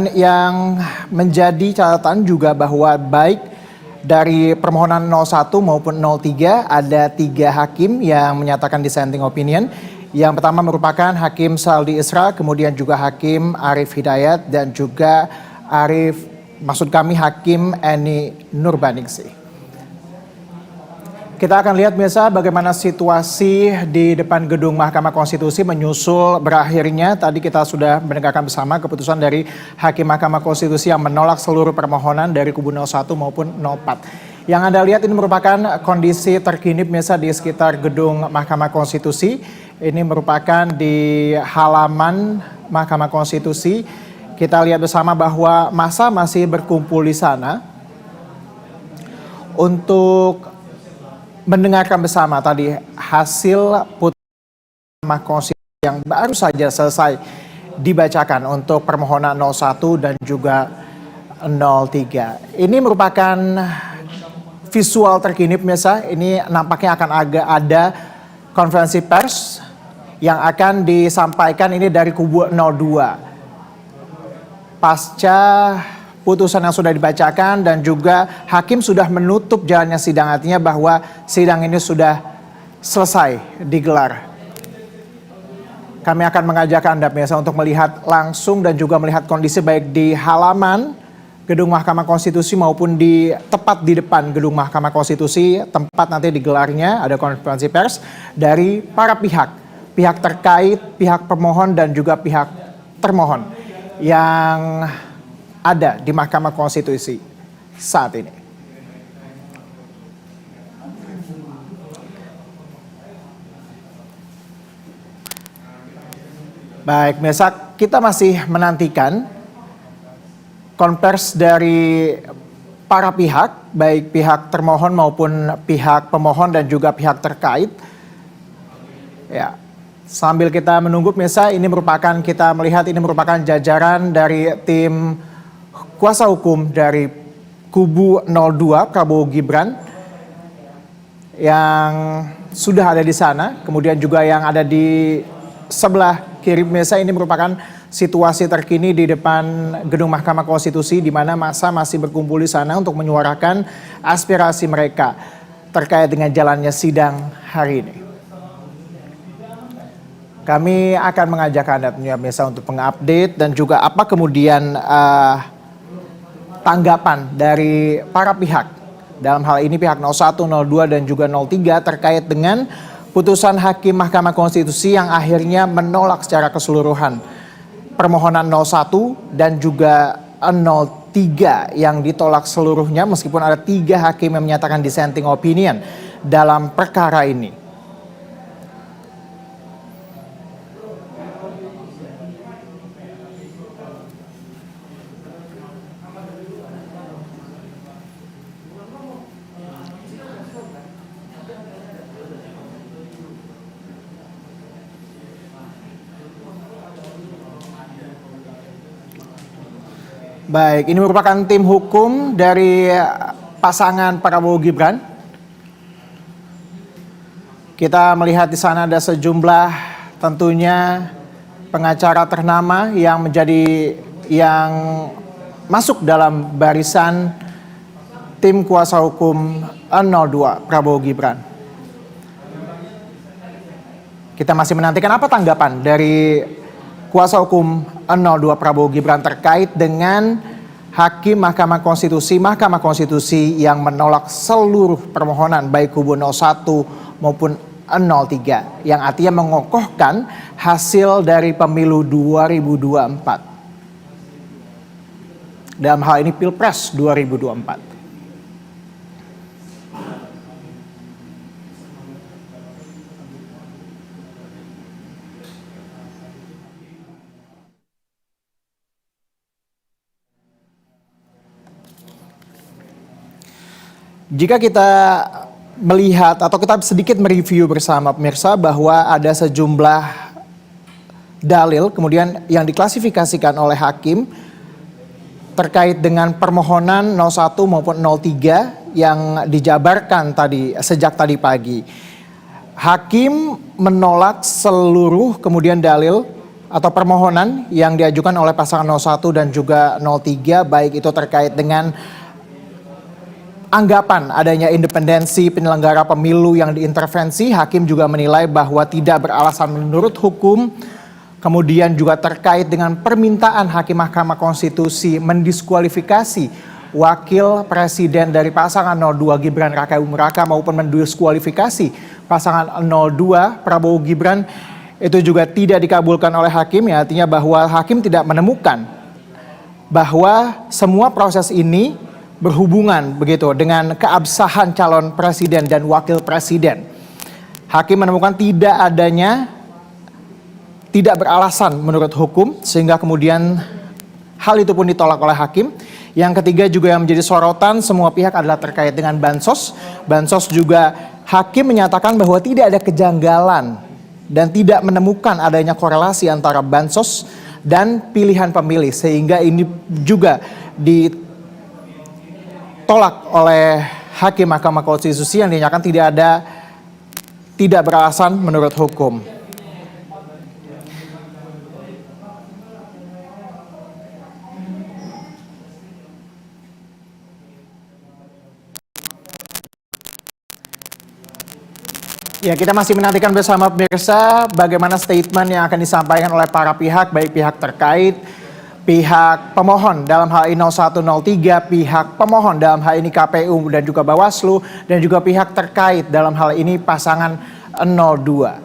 Dan yang menjadi catatan juga bahwa baik dari permohonan 01 maupun 03 ada 3 hakim yang menyatakan dissenting opinion. Yang pertama merupakan Hakim Saldi Isra, kemudian juga Hakim Arif Hidayat dan juga Hakim Eni Nurbaningsih. Kita akan lihat biasa bagaimana situasi di depan gedung Mahkamah Konstitusi menyusul berakhirnya. Tadi kita sudah mendengarkan bersama keputusan dari Hakim Mahkamah Konstitusi yang menolak seluruh permohonan dari kubu 01 maupun 04. Yang Anda lihat ini merupakan kondisi terkini biasa di sekitar gedung Mahkamah Konstitusi. Ini merupakan di halaman Mahkamah Konstitusi. Kita lihat bersama bahwa massa masih berkumpul di sana untuk mendengarkan bersama tadi hasil putusan Mahkamah Konstitusi yang baru saja selesai dibacakan untuk permohonan 01 dan juga 03. Ini merupakan visual terkini pemirsa. Ini nampaknya akan ada konferensi pers yang akan disampaikan ini dari kubu 02. Pasca putusan yang sudah dibacakan dan juga hakim sudah menutup jalannya sidang, artinya bahwa sidang ini sudah selesai digelar. Kami akan mengajak Anda pemirsa untuk melihat langsung dan juga melihat kondisi baik di halaman gedung Mahkamah Konstitusi maupun di tepat di depan gedung Mahkamah Konstitusi tempat nanti digelarnya ada konferensi pers dari para pihak terkait, pihak pemohon dan juga pihak termohon yang ada di Mahkamah Konstitusi saat ini. Baik, pemirsa, kita masih menantikan konvers dari para pihak, baik pihak termohon maupun pihak pemohon dan juga pihak terkait. Ya, sambil kita menunggu pemirsa, kita melihat ini merupakan jajaran dari tim kuasa hukum dari kubu 02 Prabowo Gibran yang sudah ada di sana, kemudian juga yang ada di sebelah kiri pemirsa. Ini merupakan situasi terkini di depan gedung Mahkamah Konstitusi di mana massa masih berkumpul di sana untuk menyuarakan aspirasi mereka terkait dengan jalannya sidang hari ini. Kami akan mengajak Anda pemirsa untuk mengupdate dan juga apa kemudian tanggapan dari para pihak. Dalam hal ini pihak 01, 02 dan juga 03 terkait dengan putusan Hakim Mahkamah Konstitusi yang akhirnya menolak secara keseluruhan permohonan 01 dan juga 03 yang ditolak seluruhnya meskipun ada 3 hakim yang menyatakan dissenting opinion dalam perkara ini. Baik, ini merupakan tim hukum dari pasangan Prabowo Gibran. Kita melihat di sana ada sejumlah tentunya pengacara ternama yang masuk dalam barisan tim kuasa hukum 02 Prabowo Gibran. Kita masih menantikan apa tanggapan dari kuasa hukum 02 Prabowo Gibran terkait dengan Hakim Mahkamah Konstitusi yang menolak seluruh permohonan baik kubu 01 maupun 03 yang artinya mengokohkan hasil dari pemilu 2024. Dalam hal ini Pilpres 2024. Jika kita melihat atau kita sedikit mereview bersama pemirsa bahwa ada sejumlah dalil kemudian yang diklasifikasikan oleh hakim terkait dengan permohonan 01 maupun 03 yang dijabarkan sejak tadi pagi. Hakim menolak seluruh kemudian dalil atau permohonan yang diajukan oleh pasangan 01 dan juga 03, baik itu terkait dengan anggapan adanya independensi penyelenggara pemilu yang diintervensi. Hakim juga menilai bahwa tidak beralasan menurut hukum. Kemudian juga terkait dengan permintaan Hakim Mahkamah Konstitusi mendiskualifikasi Wakil Presiden dari pasangan 02 Gibran Raka Buming Raka maupun mendiskualifikasi pasangan 02 Prabowo Gibran, itu juga tidak dikabulkan oleh hakim, ya, artinya bahwa hakim tidak menemukan bahwa semua proses ini berhubungan begitu dengan keabsahan calon presiden dan wakil presiden. Hakim menemukan tidak beralasan menurut hukum, sehingga kemudian hal itu pun ditolak oleh hakim. Yang ketiga juga yang menjadi sorotan semua pihak adalah terkait dengan bansos. Bansos juga hakim menyatakan bahwa tidak ada kejanggalan dan tidak menemukan adanya korelasi antara bansos dan pilihan pemilih, sehingga ini juga ditolak oleh Hakim Mahkamah Konstitusi yang dinyatakan tidak beralasan menurut hukum. Ya, kita masih menantikan bersama pemirsa bagaimana statement yang akan disampaikan oleh para pihak, baik pihak terkait, pihak pemohon dalam hal ini 0103, pihak pemohon dalam hal ini KPU dan juga Bawaslu, dan juga pihak terkait dalam hal ini pasangan 02.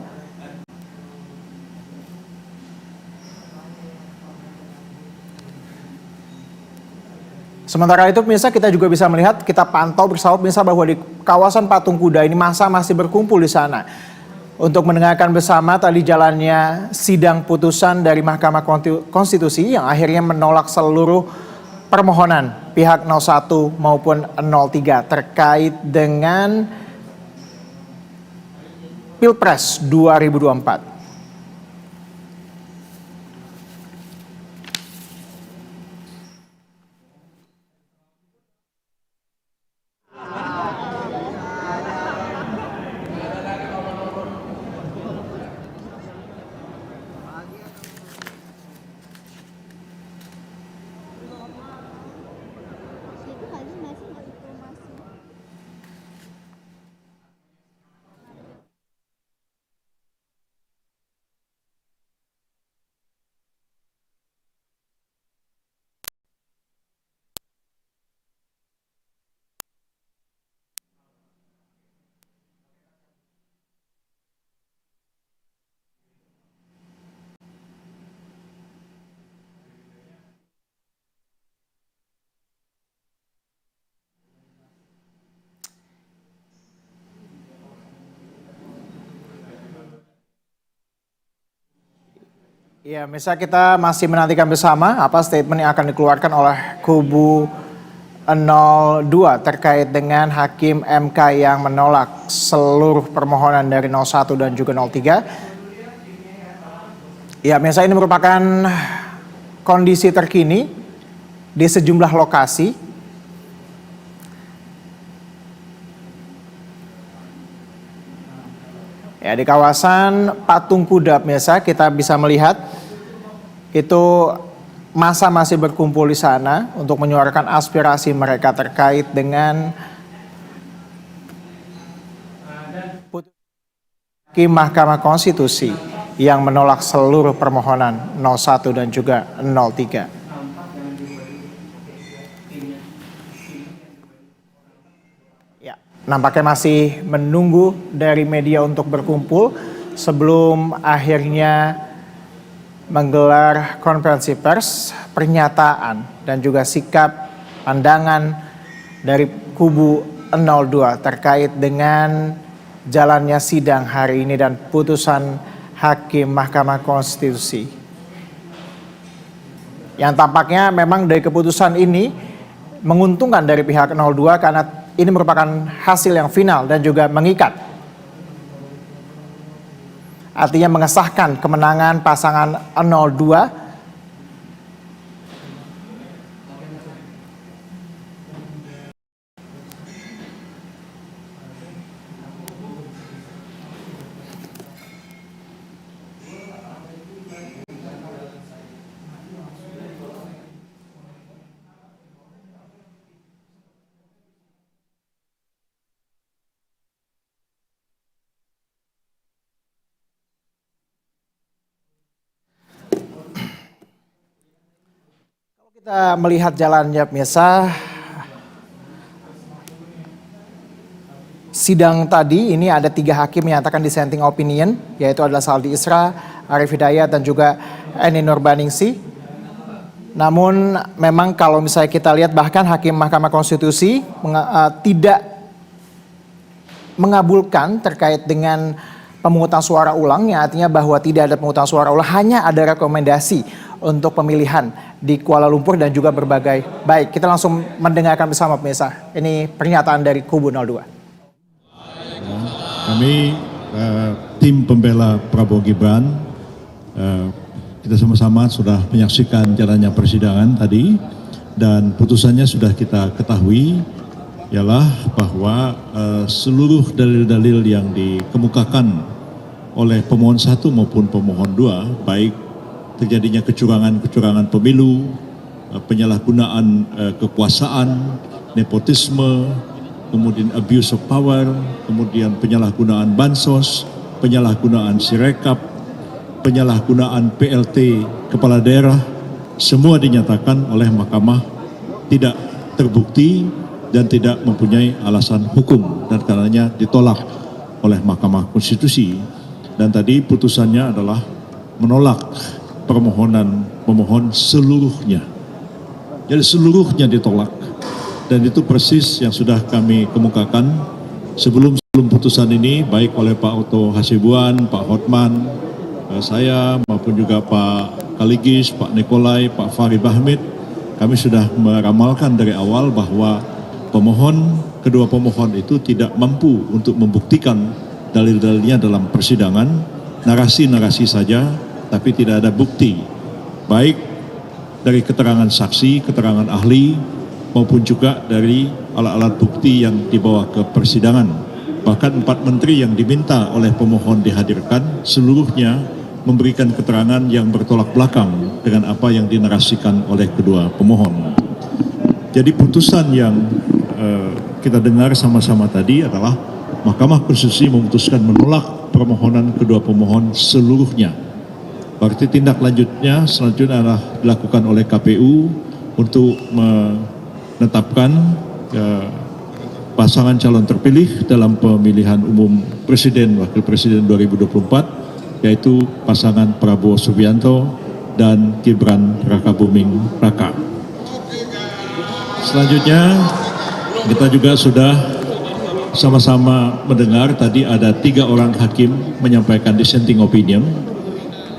Sementara itu pemirsa, kita juga bisa melihat, kita pantau bersama pemirsa bahwa di kawasan Patung Kuda ini massa masih berkumpul di sana untuk mendengarkan bersama tadi jalannya sidang putusan dari Mahkamah Konstitusi yang akhirnya menolak seluruh permohonan pihak 01 maupun 03 terkait dengan Pilpres 2024. Ya, misalnya kita masih menantikan bersama apa statement yang akan dikeluarkan oleh kubu 02 terkait dengan Hakim MK yang menolak seluruh permohonan dari 01 dan juga 03. Ya, misalnya ini merupakan kondisi terkini di sejumlah lokasi. Ya, di kawasan Patung Kuda biasa kita bisa melihat itu massa masih berkumpul di sana untuk menyuarakan aspirasi mereka terkait dengan Hakim Mahkamah Konstitusi yang menolak seluruh permohonan 01 dan juga 03. Nampaknya masih menunggu dari media untuk berkumpul sebelum akhirnya menggelar konferensi pers, pernyataan dan juga sikap pandangan dari kubu 02 terkait dengan jalannya sidang hari ini dan putusan Hakim Mahkamah Konstitusi. Yang tampaknya memang dari keputusan ini menguntungkan dari pihak 02 karena ini merupakan hasil yang final dan juga mengikat. Artinya mengesahkan kemenangan pasangan 02 Kita melihat jalannya pemirsa sidang tadi, ini ada 3 hakim menyatakan dissenting opinion, yaitu adalah Saldi Isra, Arief Hidayat, dan juga Eni Nurbaningsih. Namun memang kalau misalnya kita lihat bahkan Hakim Mahkamah Konstitusi tidak mengabulkan terkait dengan pemungutan suara ulang, yang artinya bahwa tidak ada pemungutan suara ulang, hanya ada rekomendasi untuk pemilihan di Kuala Lumpur dan juga berbagai. Baik, kita langsung mendengarkan bersama pemirsa. Ini pernyataan dari kubu 02. Kami tim pembela Prabowo Gibran, kita sama-sama sudah menyaksikan jalannya persidangan tadi dan putusannya sudah kita ketahui, ialah bahwa seluruh dalil-dalil yang dikemukakan oleh pemohon 1 maupun pemohon 2, baik terjadinya kecurangan pemilu, penyalahgunaan kekuasaan, nepotisme, kemudian abuse of power, kemudian penyalahgunaan bansos, penyalahgunaan sirekap, penyalahgunaan PLT kepala daerah, semua dinyatakan oleh mahkamah tidak terbukti dan tidak mempunyai alasan hukum, dan karenanya ditolak oleh Mahkamah Konstitusi. Dan tadi putusannya adalah menolak permohonan pemohon seluruhnya. Jadi seluruhnya ditolak. Dan itu persis yang sudah kami kemukakan sebelum putusan ini, baik oleh Pak Otto Hasibuan, Pak Hotman, saya maupun juga Pak Kaligis, Pak Nikolai, Pak Fahri Bahmid. Kami sudah meramalkan dari awal bahwa kedua pemohon itu tidak mampu untuk membuktikan dalil-dalilnya dalam persidangan, narasi-narasi saja, tapi tidak ada bukti, baik dari keterangan saksi, keterangan ahli, maupun juga dari alat-alat bukti yang dibawa ke persidangan. Bahkan 4 menteri yang diminta oleh pemohon dihadirkan, seluruhnya memberikan keterangan yang bertolak belakang dengan apa yang dinarasikan oleh kedua pemohon. Jadi putusan yang kita dengar sama-sama tadi adalah Mahkamah Konstitusi memutuskan menolak permohonan kedua pemohon seluruhnya. Berarti tindak lanjutnya selanjutnya adalah dilakukan oleh KPU untuk menetapkan pasangan calon terpilih dalam pemilihan umum Presiden Wakil Presiden 2024, yaitu pasangan Prabowo Subianto dan Gibran Rakabuming Raka. Selanjutnya kita juga sudah sama-sama mendengar tadi ada 3 orang hakim menyampaikan dissenting opinion,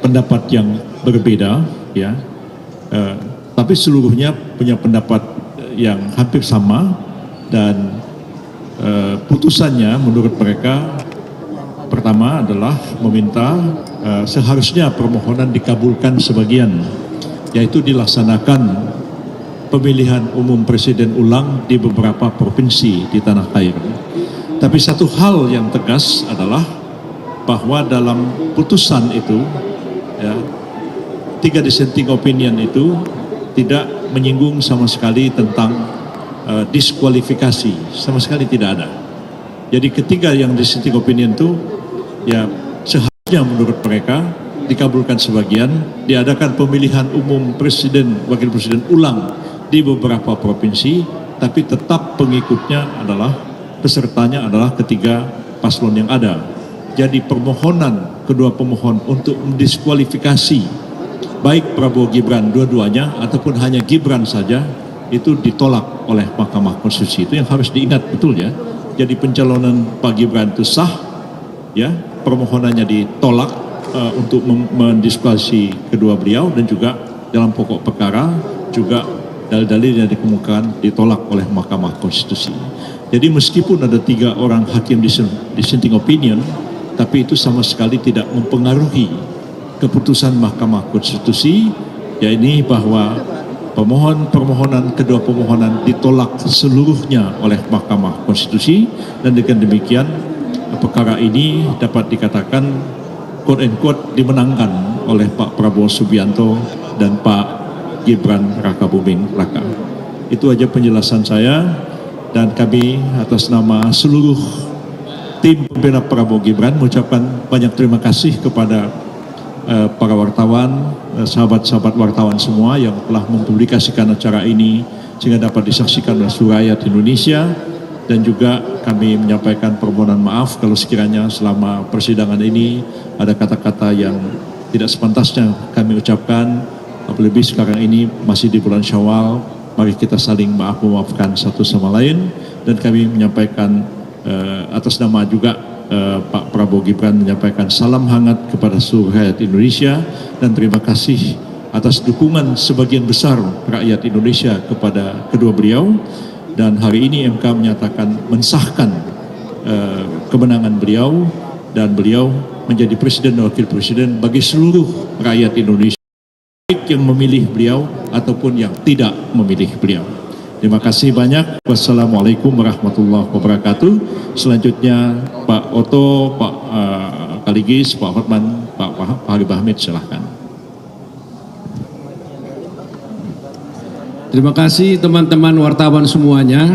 pendapat yang berbeda, ya, tapi seluruhnya punya pendapat yang hampir sama, dan putusannya menurut mereka pertama adalah meminta seharusnya permohonan dikabulkan sebagian, yaitu dilaksanakan pemilihan umum presiden ulang di beberapa provinsi di tanah air. Tapi satu hal yang tegas adalah bahwa dalam putusan itu, ya, 3 dissenting opinion itu tidak menyinggung sama sekali tentang diskualifikasi, sama sekali tidak ada. Jadi ketiga yang dissenting opinion itu, ya, seharusnya menurut mereka dikabulkan sebagian, diadakan pemilihan umum presiden, wakil presiden ulang di beberapa provinsi, tapi tetap pengikutnya adalah, pesertanya adalah ketiga paslon yang ada. Jadi permohonan kedua pemohon untuk mendiskualifikasi baik Prabowo Gibran dua-duanya ataupun hanya Gibran saja, itu ditolak oleh Mahkamah Konstitusi. Itu yang harus diingat, betul ya. Jadi pencalonan Pak Gibran itu sah, ya, permohonannya ditolak untuk mendiskualifikasi kedua beliau, dan juga dalam pokok perkara juga dalil-dalil yang dikemukakan ditolak oleh Mahkamah Konstitusi. Jadi meskipun ada 3 orang hakim dissenting opinion, tapi itu sama sekali tidak mempengaruhi keputusan Mahkamah Konstitusi, yakni bahwa permohonan kedua pemohonan ditolak seluruhnya oleh Mahkamah Konstitusi, dan dengan demikian perkara ini dapat dikatakan quote and quote dimenangkan oleh Pak Prabowo Subianto dan Pak Gibran Rakabuming Raka. Itu aja penjelasan saya, dan kami atas nama seluruh tim pembela Prabowo Gibran mengucapkan banyak terima kasih kepada para wartawan, sahabat-sahabat wartawan semua yang telah mempublikasikan acara ini sehingga dapat disaksikan oleh seluruh rakyat Indonesia. Dan juga kami menyampaikan permohonan maaf kalau sekiranya selama persidangan ini ada kata-kata yang tidak sepantasnya kami ucapkan. Apalagi sekarang ini masih di bulan Syawal, mari kita saling memaafkan satu sama lain. Dan kami menyampaikan atas nama juga Pak Prabowo Gibran menyampaikan salam hangat kepada seluruh rakyat Indonesia dan terima kasih atas dukungan sebagian besar rakyat Indonesia kepada kedua beliau. Dan hari ini MK menyatakan mensahkan kemenangan beliau dan beliau menjadi presiden dan wakil presiden bagi seluruh rakyat Indonesia, baik yang memilih beliau ataupun yang tidak memilih beliau. Terima kasih banyak. Wassalamualaikum warahmatullahi wabarakatuh. Selanjutnya Pak Oto, Pak Kaligis, Pak Hotman, Pak Habib Hamid, silahkan. Terima kasih teman-teman wartawan semuanya.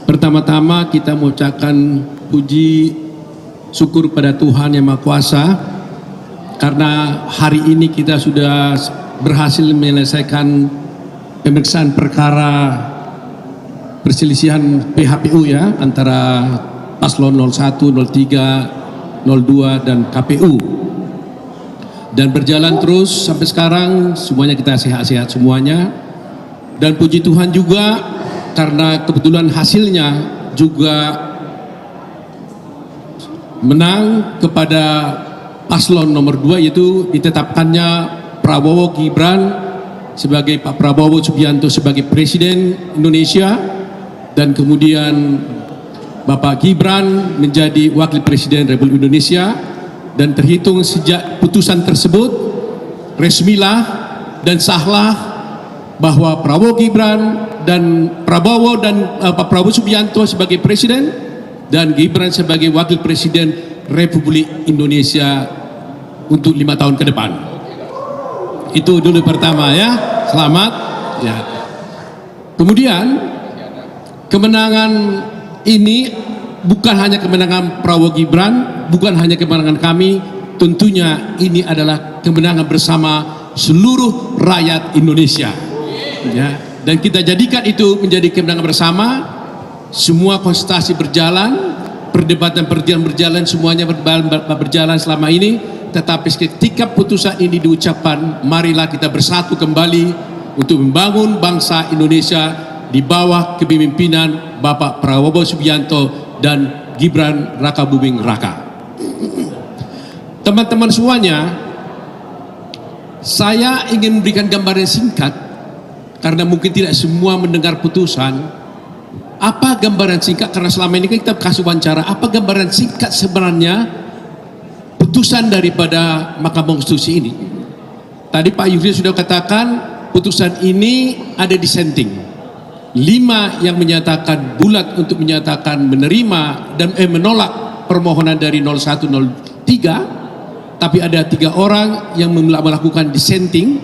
Pertama-tama kita mengucapkan puji syukur pada Tuhan Yang Maha Kuasa karena hari ini kita sudah berhasil menyelesaikan pemeriksaan perkara perselisihan PHPU ya antara paslon 01, 03, 02 dan KPU. Dan berjalan terus sampai sekarang semuanya kita sehat-sehat semuanya. Dan puji Tuhan juga karena kebetulan hasilnya juga menang kepada paslon nomor 2, yaitu ditetapkannya Prabowo Gibran sebagai Pak Prabowo Subianto sebagai Presiden Indonesia dan kemudian Bapak Gibran menjadi Wakil Presiden Republik Indonesia. Dan terhitung sejak putusan tersebut resmilah dan sahlah bahwa Prabowo Gibran dan Pak Prabowo Subianto sebagai presiden dan Gibran sebagai wakil presiden Republik Indonesia untuk 5 tahun ke depan. Itu dulu pertama ya, selamat ya. Kemudian kemenangan ini bukan hanya kemenangan Prabowo Gibran, bukan hanya kemenangan kami, tentunya ini adalah kemenangan bersama seluruh rakyat Indonesia. Ya, dan kita jadikan itu menjadi kemenangan bersama. Semua konsultasi berjalan, perdebatan berjalan, semuanya berjalan selama ini. Tetapi ketika putusan ini diucapkan, marilah kita bersatu kembali untuk membangun bangsa Indonesia di bawah kepemimpinan Bapak Prabowo Subianto dan Gibran Rakabuming Raka. Teman-teman semuanya, saya ingin memberikan gambaran singkat karena mungkin tidak semua mendengar putusan. Apa gambaran singkat, karena selama ini kita kasih wawancara, apa gambaran singkat sebenarnya putusan daripada Mahkamah Konstitusi ini? Tadi Pak Yusril sudah katakan putusan ini ada dissenting. 5 yang menyatakan bulat untuk menyatakan menerima dan menolak permohonan dari 01, 03, tapi ada 3 orang yang melakukan dissenting,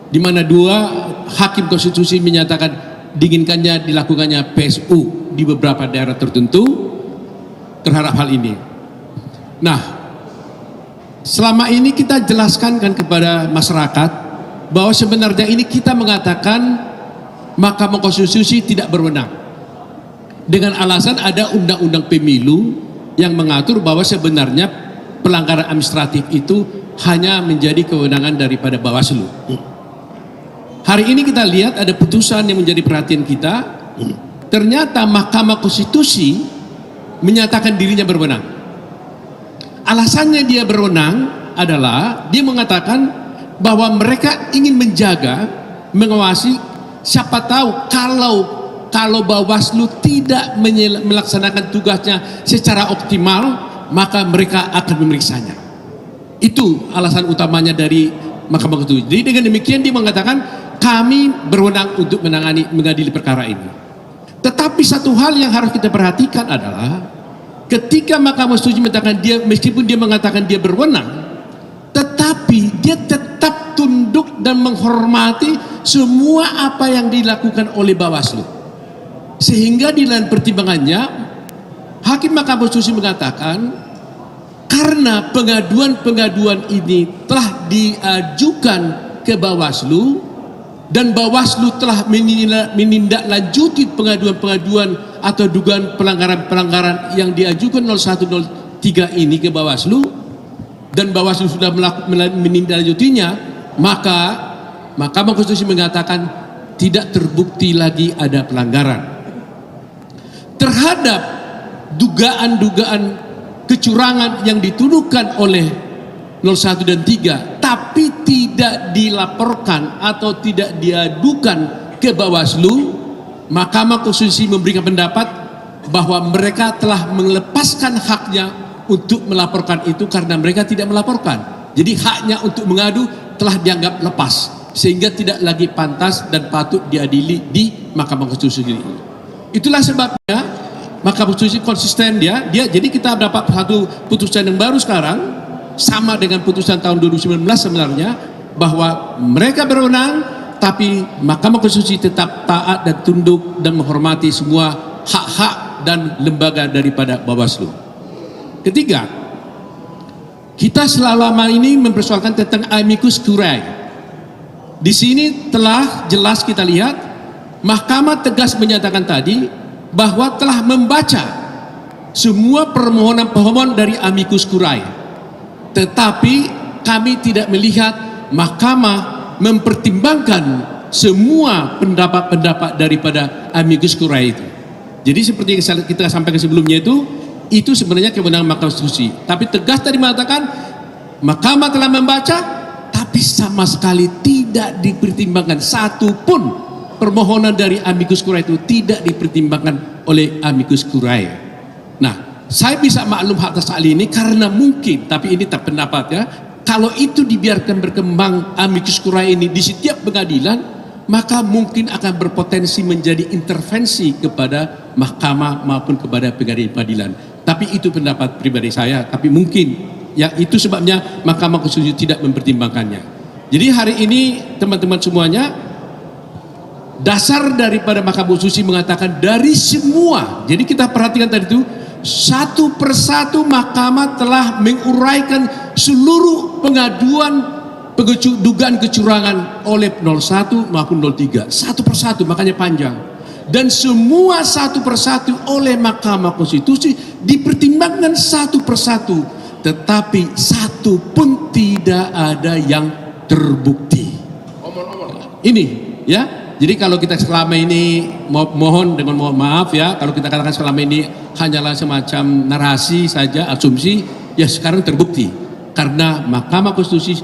di mana 2 hakim konstitusi menyatakan diinginkannya dilakukannya PSU di beberapa daerah tertentu terhadap hal ini. Nah, selama ini kita jelaskan kan kepada masyarakat bahwa sebenarnya ini kita mengatakan Mahkamah Konstitusi tidak berwenang dengan alasan ada undang-undang pemilu yang mengatur bahwa sebenarnya pelanggaran administratif itu hanya menjadi kewenangan daripada Bawaslu. Hari ini kita lihat ada putusan yang menjadi perhatian kita. Ternyata Mahkamah Konstitusi menyatakan dirinya berwenang. Alasannya dia berwenang adalah dia mengatakan bahwa mereka ingin menjaga, mengawasi, siapa tahu kalau Bawaslu tidak melaksanakan tugasnya secara optimal, maka mereka akan memeriksanya. Itu alasan utamanya dari Mahkamah Konstitusi. Jadi dengan demikian dia mengatakan kami berwenang untuk mengadili perkara ini. Tetapi satu hal yang harus kita perhatikan adalah ketika Mahkamah Konstitusi mengatakan dia, meskipun dia mengatakan dia berwenang, tetapi dia tetap tunduk dan menghormati semua apa yang dilakukan oleh Bawaslu. Sehingga di dalam pertimbangannya Hakim Mahkamah Konstitusi mengatakan karena pengaduan-pengaduan ini telah diajukan ke Bawaslu dan Bawaslu telah menindaklanjuti pengaduan-pengaduan atau dugaan pelanggaran-pelanggaran yang diajukan 0103 ini ke Bawaslu, dan Bawaslu sudah menindaklanjutinya, maka Mahkamah Konstitusi mengatakan tidak terbukti lagi ada pelanggaran terhadap dugaan-dugaan kecurangan yang dituduhkan oleh 01 dan 3 tapi tidak dilaporkan atau tidak diadukan ke Bawaslu. Mahkamah Konstitusi memberikan pendapat bahwa mereka telah melepaskan haknya untuk melaporkan itu karena mereka tidak melaporkan. Jadi haknya untuk mengadu telah dianggap lepas, sehingga tidak lagi pantas dan patut diadili di Mahkamah Konstitusi ini. Itulah sebabnya Mahkamah Konstitusi konsisten jadi kita dapat satu putusan yang baru sekarang sama dengan putusan tahun 2019 sebenarnya, bahwa mereka berwenang tapi Mahkamah Konstitusi tetap taat dan tunduk dan menghormati semua hak-hak dan lembaga daripada Bawaslu. Ketiga, kita selama ini mempersoalkan tentang amicus curiae. Di sini telah jelas kita lihat Mahkamah tegas menyatakan tadi bahwa telah membaca semua permohonan-permohonan dari amicus curiae. Tetapi kami tidak melihat Mahkamah mempertimbangkan semua pendapat-pendapat daripada amicus curiae itu. Jadi seperti yang kita sampaikan sebelumnya itu sebenarnya kewenangan Mahkamah Konstitusi. Tapi tegas tadi mengatakan Mahkamah telah membaca, tapi sama sekali tidak dipertimbangkan satu pun permohonan dari amicus curiae itu tidak dipertimbangkan oleh amicus curiae. Nah, saya bisa maklum atas hal ini karena mungkin, tapi ini tak pendapat ya, kalau itu dibiarkan berkembang amicus curiae ini di setiap pengadilan, maka mungkin akan berpotensi menjadi intervensi kepada mahkamah maupun kepada pengadilan. Tapi itu pendapat pribadi saya, tapi mungkin ya itu sebabnya Mahkamah Konstitusi tidak mempertimbangkannya. Jadi hari ini teman-teman semuanya, dasar daripada Mahkamah Konstitusi mengatakan dari semua, jadi kita perhatikan tadi itu, satu persatu Mahkamah telah menguraikan seluruh pengaduan dugaan kecurangan oleh 01 maupun 03, satu persatu, makanya panjang. Dan semua satu persatu oleh Mahkamah Konstitusi dipertimbangkan satu persatu, tetapi satu pun tidak ada yang terbukti. Ini ya. Jadi kalau kita selama ini mohon maaf ya, kalau kita katakan selama ini hanyalah semacam narasi saja, asumsi, ya sekarang terbukti karena Mahkamah Konstitusi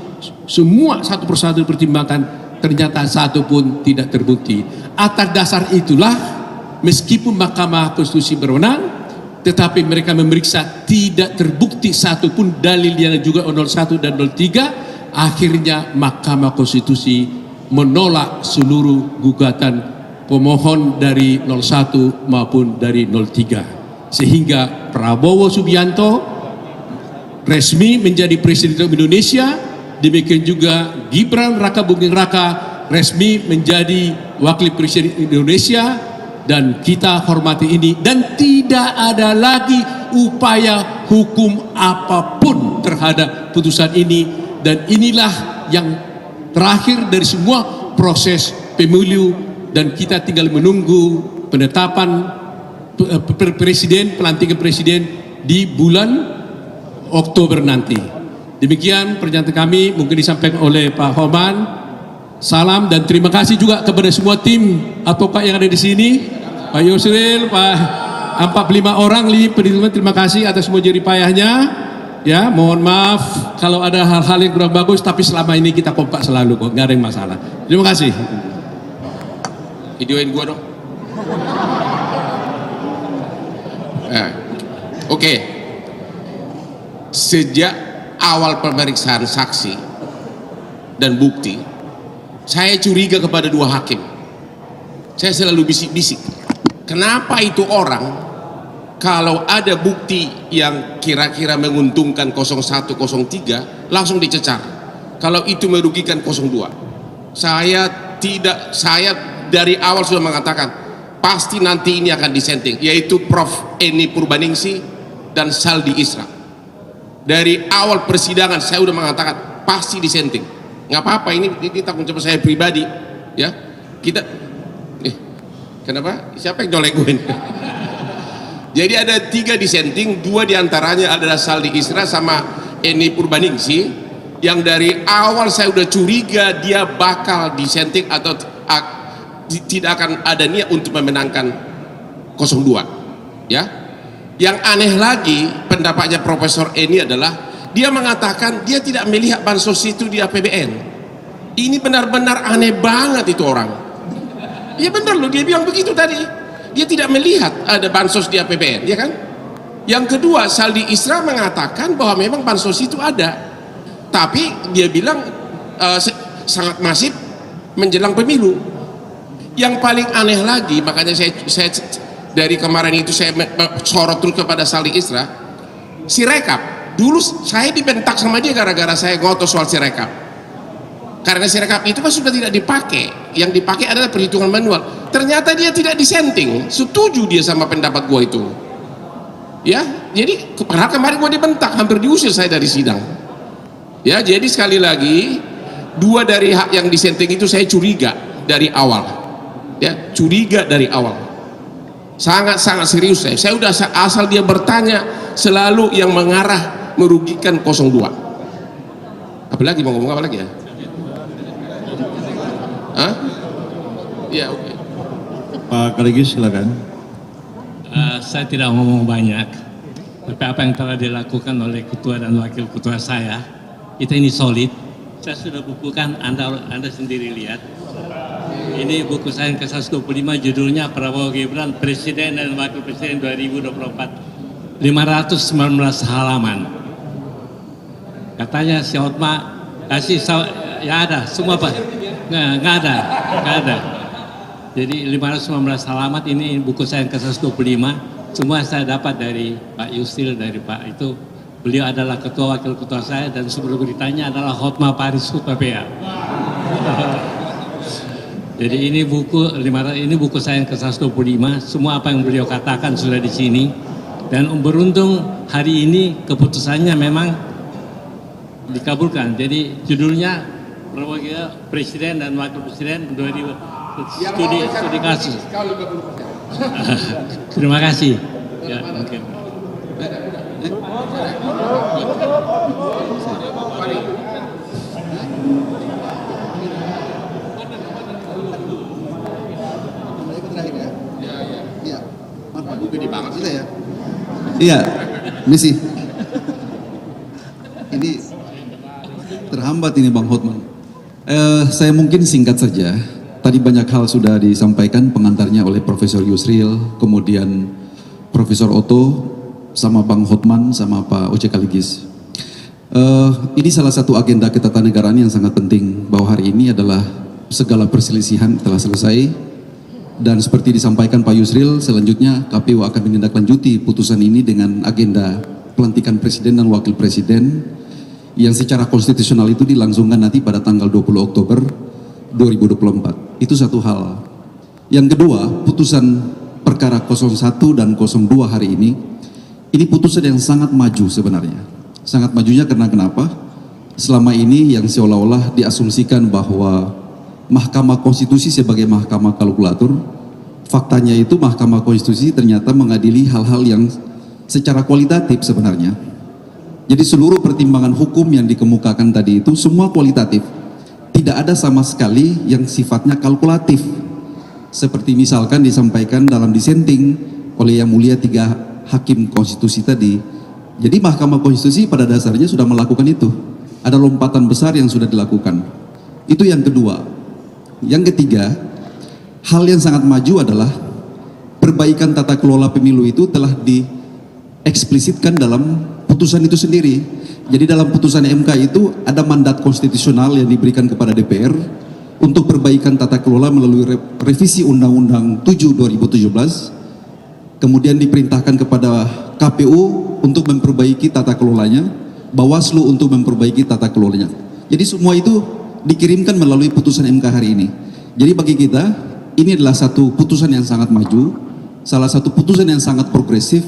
semua satu persatu dipertimbangkan, ternyata satu pun tidak terbukti. Atas dasar itulah meskipun Mahkamah Konstitusi berwenang, tetapi mereka memeriksa tidak terbukti satu pun dalil yang juga 01 dan 03, akhirnya Mahkamah Konstitusi menolak seluruh gugatan pemohon dari 01 maupun dari 03, sehingga Prabowo Subianto resmi menjadi Presiden Indonesia. Demikian juga Gibran Raka Buming Raka resmi menjadi Wakil Presiden Indonesia, dan kita hormati ini, dan tidak ada lagi upaya hukum apapun terhadap putusan ini. Dan inilah yang terakhir dari semua proses pemilu, dan kita tinggal menunggu penetapan presiden, pelantikan presiden di bulan Oktober nanti. Demikian pernyataan kami, mungkin disampaikan oleh Pak Homan. Salam dan terima kasih juga kepada semua tim advokat yang ada di sini, Pak Yusril, Pak 45 orang terima kasih atas semua jerih payahnya. Ya, mohon maaf kalau ada hal-hal yang kurang bagus, tapi selama ini kita kompak selalu kok, nggak ada yang masalah. Terima kasih. Videoin gua dong. Oke. Sejak awal pemeriksaan saksi dan bukti, saya curiga kepada dua hakim. Saya selalu bisik-bisik, kenapa itu orang kalau ada bukti yang kira-kira menguntungkan 0103 langsung dicecar, kalau itu merugikan 02. Saya dari awal sudah mengatakan pasti nanti ini akan disenting, yaitu Prof. Eni Purbaningsi dan Saldi Isra. Dari awal persidangan saya udah mengatakan pasti disenting. Nggak apa-apa, ini tanggung jawab saya pribadi, ya. Kita, kenapa? Siapa yang nyolek gue ini? Jadi ada 3 disenting, 2 diantaranya adalah Saldi Isra sama Eni Purbaningsih, yang dari awal saya udah curiga dia bakal disenting atau tidak akan ada niat untuk memenangkan 02, ya. Yang aneh lagi pendapatnya Profesor Eni adalah dia mengatakan dia tidak melihat bansos itu di APBN. Ini benar-benar aneh banget itu orang. Iya benar loh, dia bilang begitu tadi. Dia tidak melihat ada bansos di APBN, ya kan? Yang kedua, Saldi Isra mengatakan bahwa memang bansos itu ada, tapi dia bilang sangat masif menjelang pemilu. Yang paling aneh lagi, makanya saya dari kemarin itu saya sorot terus kepada Saldi Isra, Sirekap. Dulu saya dibentak sama dia gara-gara saya ngotot soal Sirekap. Karena Sirekap itu kan sudah tidak dipakai, yang dipakai adalah perhitungan manual. Ternyata dia tidak disenting, setuju dia sama pendapat gua itu, ya. Jadi padahal kemarin gua dibentak, hampir diusir saya dari sidang, ya. Jadi sekali lagi, 2 dari hak yang disenting itu saya curiga dari awal, ya, curiga dari awal, sangat-sangat serius saya udah asal dia bertanya selalu yang mengarah merugikan 02. Apalagi mau ngomong apa lagi ya? Hah? Ya, oke. Pak Kaligis silakan. Saya tidak ngomong banyak, tapi apa yang telah dilakukan oleh ketua dan wakil ketua saya, kita ini solid. Saya sudah bukukan, Anda sendiri lihat. Ini buku saya yang ke-125, judulnya Prabowo Gibran Presiden dan Wakil Presiden 2024, 519 halaman. Katanya si Hotma kasih, ya ada, semua Pak. Nggak ada. Jadi 519 halaman ini buku saya yang ke-125, semua saya dapat dari Pak Yusril, dari Pak itu. Beliau adalah ketua wakil ketua saya dan sebelum ditanya adalah Hotma Paris Hutapea. Jadi ini buku saya yang ke-125, semua apa yang beliau katakan sudah di sini. Dan beruntung hari ini keputusannya memang dikabulkan. Jadi judulnya Presiden dan Wakil Presiden 2000 studi kasus. Terima kasih. Ya, mungkin. Iya, misi. Ini terhambat ini Bang Hotman. Saya mungkin singkat saja. Tadi banyak hal sudah disampaikan pengantarnya oleh Profesor Yusril, kemudian Profesor Otto, sama Bang Hotman, sama Pak Oce Kaligis. Ini salah satu agenda ketatanegaraan yang sangat penting, bahwa hari ini adalah segala perselisihan telah selesai. Dan seperti disampaikan Pak Yusril, selanjutnya KPU akan menindaklanjuti putusan ini dengan agenda pelantikan Presiden dan Wakil Presiden yang secara konstitusional itu dilangsungkan nanti pada tanggal 20 Oktober 2024. Itu satu hal. Yang kedua, putusan perkara 01 dan 02 hari ini putusan yang sangat maju sebenarnya. Sangat majunya karena kenapa? Selama ini yang seolah-olah diasumsikan bahwa Mahkamah Konstitusi sebagai mahkamah kalkulator, faktanya itu Mahkamah Konstitusi ternyata mengadili hal-hal yang secara kualitatif sebenarnya. Jadi seluruh pertimbangan hukum yang dikemukakan tadi itu semua kualitatif. Tidak ada sama sekali yang sifatnya kalkulatif. Seperti misalkan disampaikan dalam dissenting oleh Yang Mulia 3 Hakim Konstitusi tadi. Jadi Mahkamah Konstitusi pada dasarnya sudah melakukan itu. Ada lompatan besar yang sudah dilakukan. Itu yang kedua. Yang ketiga, hal yang sangat maju adalah perbaikan tata kelola pemilu itu telah dieksplisitkan dalam putusan itu sendiri. Jadi dalam putusan MK itu ada mandat konstitusional yang diberikan kepada DPR untuk perbaikan tata kelola melalui revisi Undang-Undang 7 2017. Kemudian diperintahkan kepada KPU untuk memperbaiki tata kelolanya, Bawaslu untuk memperbaiki tata kelolanya. Jadi semua itu dikirimkan melalui putusan MK hari ini. Jadi bagi kita ini adalah satu putusan yang sangat maju, salah satu putusan yang sangat progresif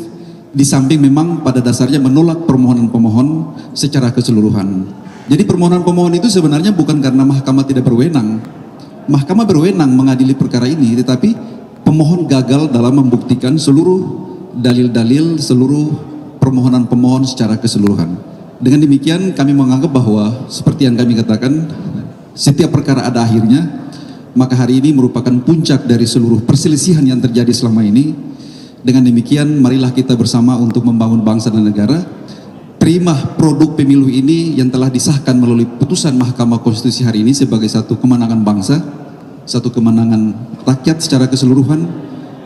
di samping memang pada dasarnya menolak permohonan pemohon secara keseluruhan. Jadi permohonan pemohon itu sebenarnya bukan karena mahkamah tidak berwenang. Mahkamah berwenang mengadili perkara ini, tetapi pemohon gagal dalam membuktikan seluruh dalil-dalil, seluruh permohonan pemohon secara keseluruhan. Dengan demikian kami menganggap bahwa seperti yang kami katakan, setiap perkara ada akhirnya, maka hari ini merupakan puncak dari seluruh perselisihan yang terjadi selama ini. Dengan demikian, marilah kita bersama untuk membangun bangsa dan negara. Terima produk pemilu ini yang telah disahkan melalui putusan Mahkamah Konstitusi hari ini sebagai satu kemenangan bangsa, satu kemenangan rakyat secara keseluruhan.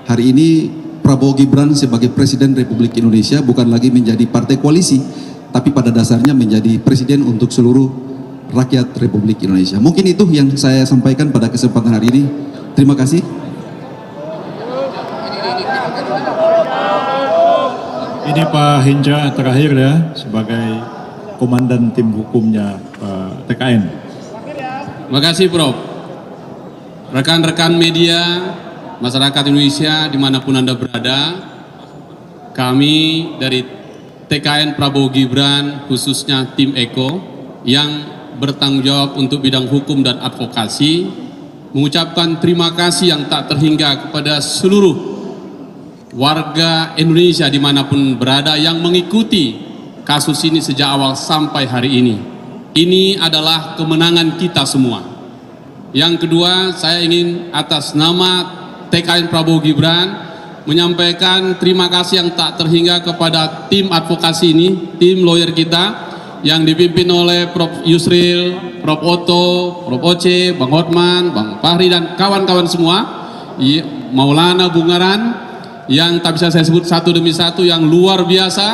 Hari ini Prabowo Gibran sebagai Presiden Republik Indonesia bukan lagi menjadi partai koalisi, tapi pada dasarnya menjadi Presiden untuk seluruh rakyat Republik Indonesia. Mungkin itu yang saya sampaikan pada kesempatan hari ini. Terima kasih. Ini Pak Hinca terakhir ya, sebagai komandan tim hukumnya TKN. Terima kasih Prof. Rekan-rekan media, masyarakat Indonesia dimanapun Anda berada, kami dari TKN Prabowo Gibran, khususnya tim Eko yang bertanggung jawab untuk bidang hukum dan advokasi, mengucapkan terima kasih yang tak terhingga kepada seluruh warga Indonesia dimanapun berada yang mengikuti kasus ini sejak awal sampai hari ini. Ini adalah kemenangan kita semua. Yang kedua, saya ingin atas nama TKN Prabowo Gibran menyampaikan terima kasih yang tak terhingga kepada tim advokasi ini, tim lawyer kita yang dipimpin oleh Prof. Yusril, Prof. Otto, Prof. Oce, Bang Hotman, Bang Fahri dan kawan-kawan semua, Maulana Bungaran, yang tak bisa saya sebut satu demi satu, yang luar biasa,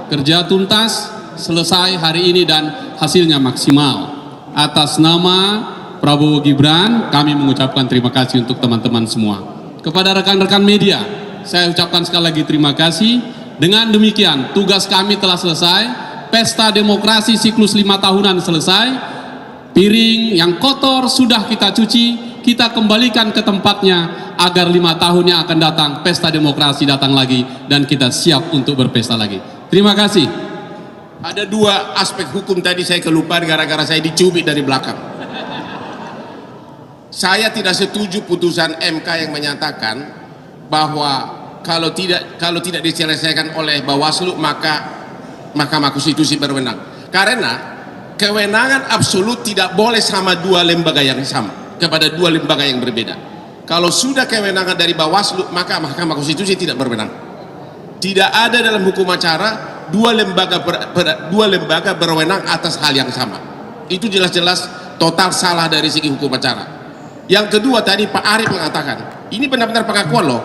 kerja tuntas, selesai hari ini dan hasilnya maksimal. Atas nama Prabowo Gibran, kami mengucapkan terima kasih untuk teman-teman semua. Kepada rekan-rekan media, saya ucapkan sekali lagi terima kasih. Dengan demikian, tugas kami telah selesai, pesta demokrasi siklus 5 tahunan selesai, piring yang kotor sudah kita cuci, kita kembalikan ke tempatnya agar 5 tahun yang akan datang pesta demokrasi datang lagi dan kita siap untuk berpesta lagi. Terima kasih. Ada dua aspek hukum tadi saya kelupaan gara-gara saya dicubit dari belakang. Saya tidak setuju putusan MK yang menyatakan bahwa kalau tidak diselesaikan oleh Bawaslu maka Mahkamah Konstitusi berwenang. Karena kewenangan absolut tidak boleh sama dua lembaga yang sama, kepada dua lembaga yang berbeda. Kalau sudah kewenangan dari Bawaslu, maka Mahkamah Konstitusi tidak berwenang. Tidak ada dalam hukum acara dua lembaga berwenang atas hal yang sama. Itu jelas-jelas total salah dari segi hukum acara. Yang kedua tadi Pak Arief mengatakan, ini benar-benar pengakuan loh.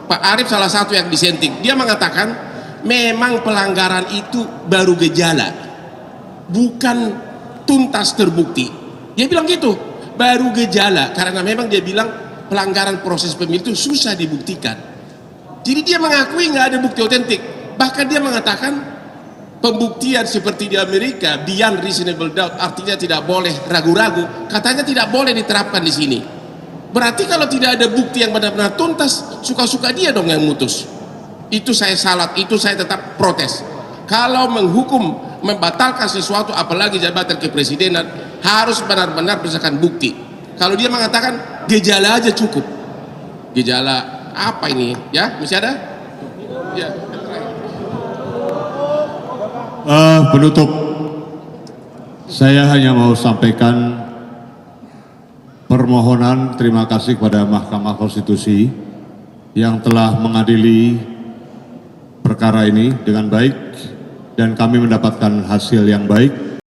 Pak Arief salah satu yang disenting. Dia mengatakan memang pelanggaran itu baru gejala, bukan tuntas terbukti. Dia bilang gitu. Baru gejala, karena memang dia bilang pelanggaran proses pemilu itu susah dibuktikan. Jadi dia mengakui nggak ada bukti otentik. Bahkan dia mengatakan pembuktian seperti di Amerika beyond reasonable doubt, artinya tidak boleh ragu-ragu, katanya tidak boleh diterapkan di sini. Berarti kalau tidak ada bukti yang benar-benar tuntas, suka-suka dia dong yang mutus. Itu saya salat, itu saya tetap protes. Kalau menghukum, membatalkan sesuatu, apalagi jabatan kepresidenan, harus benar-benar berdasarkan bukti. Kalau dia mengatakan gejala aja cukup, gejala apa ini ya, masih ada ya. Penutup, saya hanya mau sampaikan permohonan terima kasih kepada Mahkamah Konstitusi yang telah mengadili perkara ini dengan baik dan kami mendapatkan hasil yang baik.